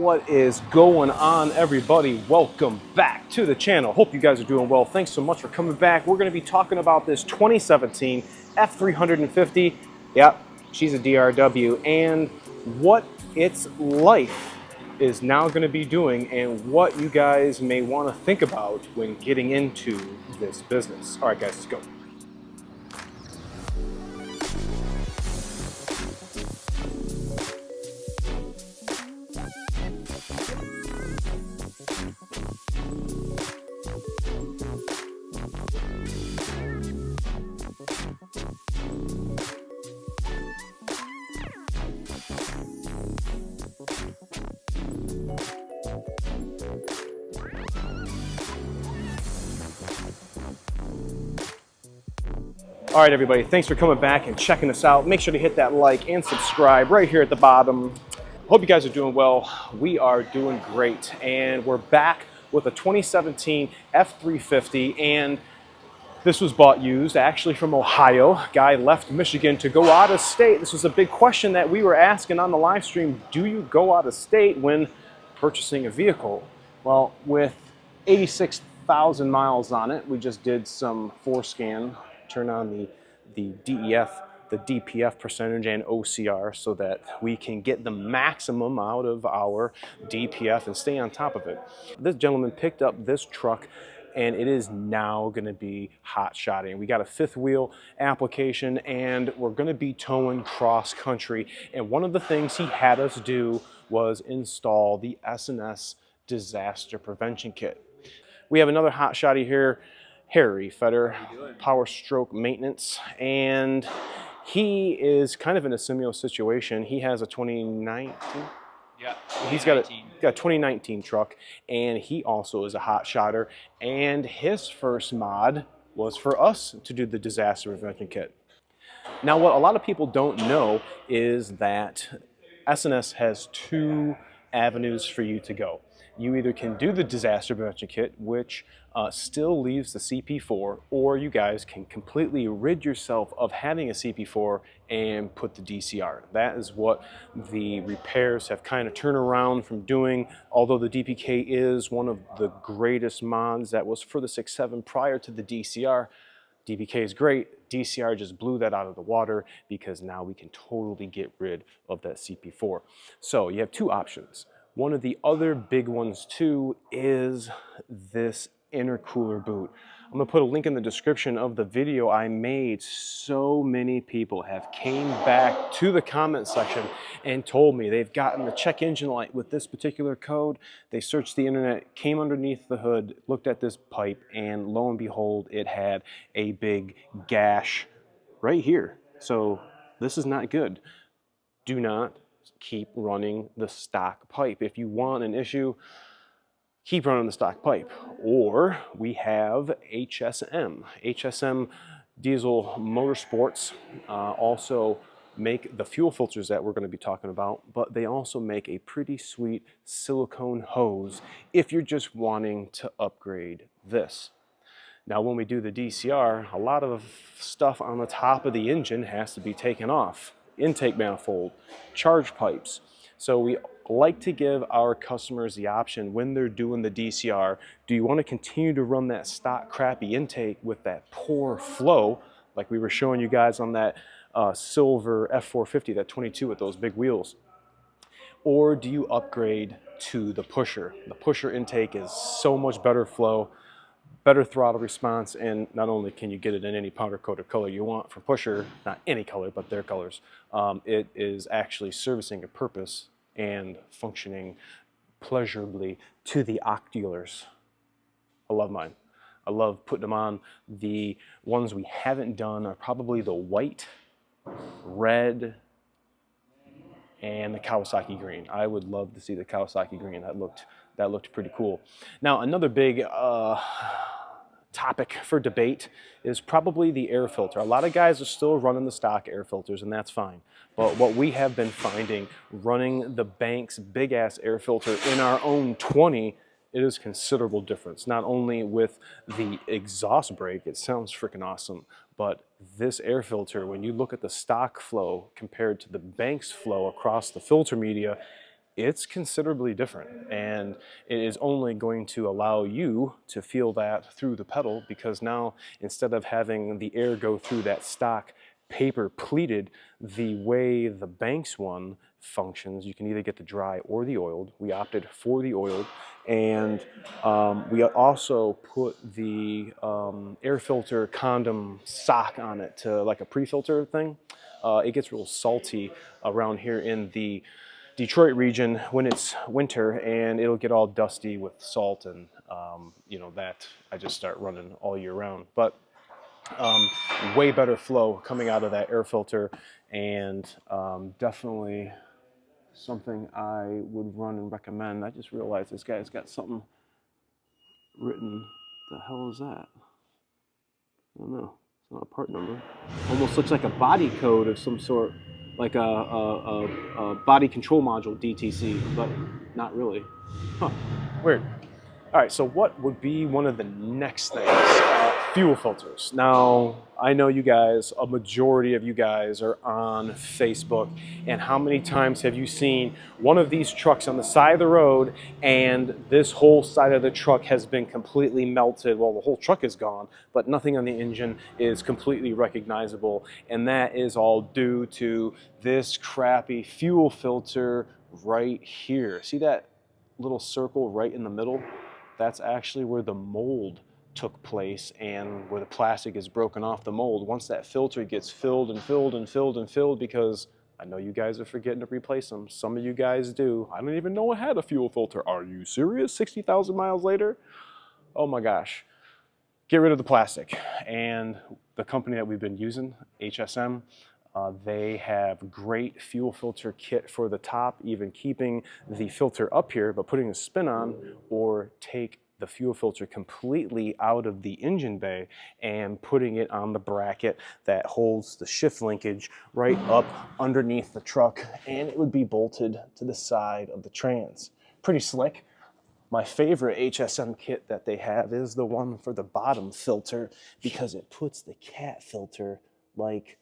What is going on, everybody? Welcome back to the channel. Hope you guys are doing well. Thanks so much for coming back. We're going to be talking about this 2017 F350. Yep, she's a DRW, and what its life is now going to be doing and what you guys may want to think about when getting into this business. All right, guys, let's go. All right, everybody, thanks for coming back and checking us out. Make sure to hit that like and subscribe right here at the bottom. Hope you guys are doing well. We are doing great, and we're back with a 2017 F350, and this was bought used, actually from Ohio. Guy left Michigan to go out of state. This was a big question that we were asking on the live stream. Do you go out of state when purchasing a vehicle? Well, with 86,000 miles on it, we just did some forescan, turn on the DEF, the DPF percentage, and OCR so that we can get the maximum out of our DPF and stay on top of it. This gentleman picked up this truck, and it is now going to be hot shotting. We got a fifth wheel application, and we're going to be towing cross country. And one of the things he had us do was install the S&S disaster prevention kit. We have another hot shotty here, Harry Fetter, Power Stroke Maintenance, and he is kind of in a similar situation. He has a 2019. Yeah, he's got a 2019 truck, and he also is a hot shotter, and his first mod was for us to do the disaster prevention kit. Now, what a lot of people don't know is that S&S has two avenues for you to go. You either can do the disaster prevention kit, which still leaves the CP4, or you guys can completely rid yourself of having a CP4 and put the DCR. That is what the repairs have kind of turned around from doing. Although the DPK is one of the greatest mods that was for the 6.7 prior to the DCR, DPK is great. DCR just blew that out of the water because now we can totally get rid of that CP4. So you have two options. One of the other big ones too is this intercooler boot. I'm gonna put a link in the description of the video I made. So many people have came back to the comment section and told me they've gotten the check engine light with this particular code. They searched the internet, came underneath the hood, looked at this pipe, and lo and behold, it had a big gash right here. So this is not good. Do not keep running the stock pipe. If you want an issue, keep running the stock pipe. Or we have HSM. HSM Diesel Motorsports also make the fuel filters that we're going to be talking about, but they also make a pretty sweet silicone hose if you're just wanting to upgrade this. Now, when we do the DCR, a lot of stuff on the top of the engine has to be taken off. Intake manifold, charge pipes. So we like to give our customers the option when they're doing the DCR, do you want to continue to run that stock crappy intake with that poor flow, like we were showing you guys on that silver F450, that 22 with those big wheels? Or do you upgrade to the pusher? The pusher intake is so much better flow, better throttle response, and not only can you get it in any powder coated color you want from Pusher, not any color, but their colors, it is actually servicing a purpose and functioning pleasurably to the oculars. I love mine. I love putting them on. The ones we haven't done are probably the white, red, and the Kawasaki green. I would love to see the Kawasaki green. That looked pretty cool. Now, another big topic for debate is probably the air filter. A lot of guys are still running the stock air filters, and that's fine. But what we have been finding, running the Banks big ass air filter in our own 20, it is considerable difference. Not only with the exhaust brake, it sounds freaking awesome, but this air filter, when you look at the stock flow compared to the Banks flow across the filter media, it's considerably different, and it is only going to allow you to feel that through the pedal, because now instead of having the air go through that stock paper pleated, the way the Banks one functions, you can either get the dry or the oiled. We opted for the oiled, and we also put the air filter condom sock on it to like a pre-filter thing. It gets real salty around here in the Detroit region when it's winter, and it'll get all dusty with salt, and you know, that I just start running all year round. But way better flow coming out of that air filter, and definitely something I would run and recommend. I just realized this guy's got something written. The hell is that? I don't know. It's not a part number. Almost looks like a body code of some sort, like a body control module DTC, but not really. Huh, weird. All right, so what would be one of the next things? Fuel filters. Now, I know you guys, a majority of you guys are on Facebook, and how many times have you seen one of these trucks on the side of the road, and this whole side of the truck has been completely melted? Well, the whole truck is gone, but nothing on the engine is completely recognizable, and that is all due to this crappy fuel filter right here. See that little circle right in the middle? That's actually where the mold took place, and where the plastic is broken off the mold. Once that filter gets filled and filled and filled and filled, because I know you guys are forgetting to replace them. Some of you guys do. I don't even know it had a fuel filter. Are you serious? 60,000 miles later? Oh my gosh. Get rid of the plastic. And the company that we've been using, HSM, they have great fuel filter kit for the top, even keeping the filter up here, but putting a spin on, or take the fuel filter completely out of the engine bay and putting it on the bracket that holds the shift linkage right up underneath the truck, and it would be bolted to the side of the trans. Pretty slick. My favorite HSM kit that they have is the one for the bottom filter, because it puts the cat filter like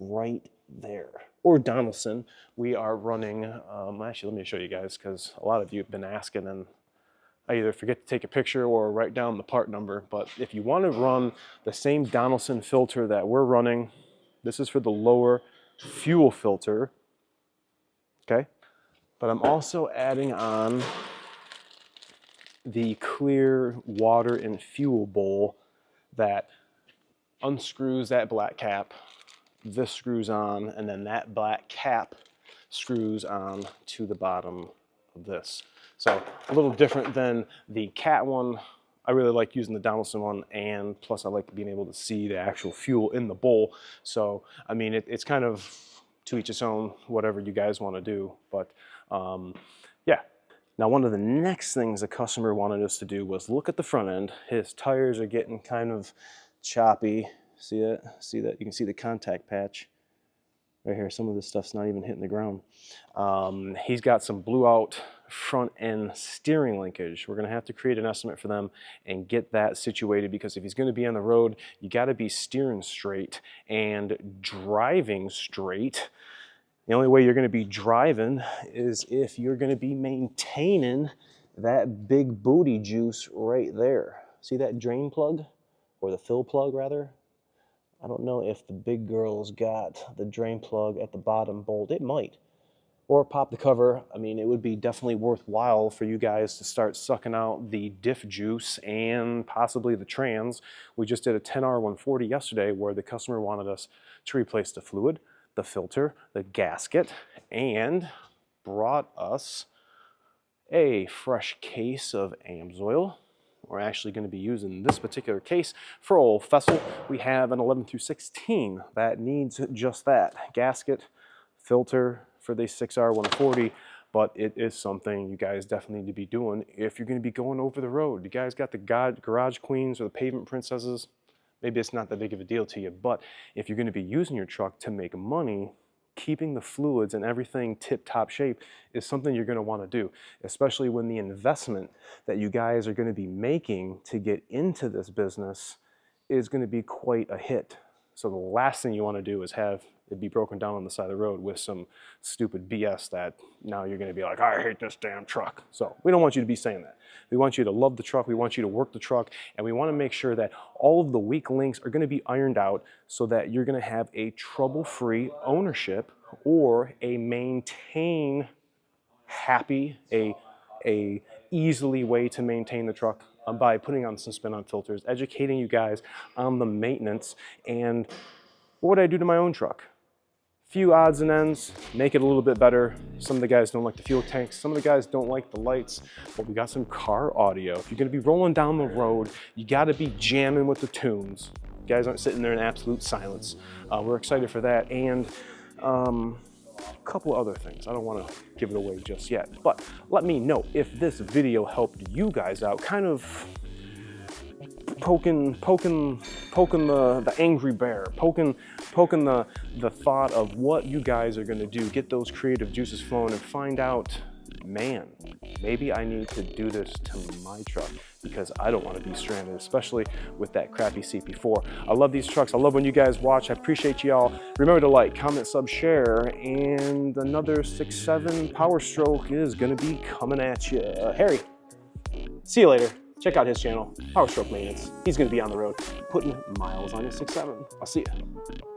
right there. Or Donaldson. We are running, actually let me show you guys, because a lot of you have been asking, and I either forget to take a picture or write down the part number. But if you want to run the same Donaldson filter that we're running, this is for the lower fuel filter, okay? But I'm also adding on the clear water and fuel bowl that unscrews that black cap. This screws on, and then that black cap screws on to the bottom of this. So a little different than the cat one. I really like using the Donaldson one, and plus I like being able to see the actual fuel in the bowl. So I mean, it's kind of to each its own, whatever you guys want to do. But yeah. Now, one of the next things the customer wanted us to do was look at the front end. His tires are getting kind of choppy. See that? See that? You can see the contact patch right here. Some of this stuff's not even hitting the ground. He's got some blew out front end steering linkage. We're gonna have to create an estimate for them and get that situated, because if he's gonna be on the road, you gotta be steering straight and driving straight. The only way you're gonna be driving is if you're gonna be maintaining that big booty juice right there. See that drain plug, or the fill plug rather? I don't know if the big girl's got the drain plug at the bottom bolt. It might. Or pop the cover. I mean, it would be definitely worthwhile for you guys to start sucking out the diff juice and possibly the trans. We just did a 10R140 yesterday where the customer wanted us to replace the fluid, the filter, the gasket, and brought us a fresh case of Amsoil. We're actually going to be using this particular case for old Fessel. We have an 11 through 16 that needs just that gasket, filter for the 6R140, but it is something you guys definitely need to be doing if you're going to be going over the road. You guys got the garage queens or the pavement princesses, maybe it's not that big of a deal to you, but if you're going to be using your truck to make money, keeping the fluids and everything tip-top shape is something you're going to want to do, especially when the investment that you guys are going to be making to get into this business is going to be quite a hit. So the last thing you want to do is have it'd be broken down on the side of the road with some stupid BS that now you're gonna be like, I hate this damn truck. So we don't want you to be saying that. We want you to love the truck, we want you to work the truck, and we wanna make sure that all of the weak links are gonna be ironed out so that you're gonna have a trouble-free ownership or a maintain happy, a easily way to maintain the truck by putting on some spin-on filters, educating you guys on the maintenance, and what would I do to my own truck? Few odds and ends, make it a little bit better. Some of the guys don't like the fuel tanks, some of the guys don't like the lights, but we got some car audio. If you're gonna be rolling down the road, you gotta be jamming with the tunes. You guys aren't sitting there in absolute silence. We're excited for that, and a couple of other things. I don't wanna give it away just yet, but let me know if this video helped you guys out, kind of poking the angry bear, poking the thought of what you guys are gonna do, get those creative juices flowing and find out, man, maybe I need to do this to my truck because I don't want to be stranded, especially with that crappy CP4. I love these trucks. I love when you guys watch. I appreciate y'all. Remember to like, comment, sub, share, and another 6.7 Power Stroke is gonna be coming at you. Harry, see you later. Check out his channel, Power Stroke Maintenance. He's gonna be on the road putting miles on his 6.7. I'll see you.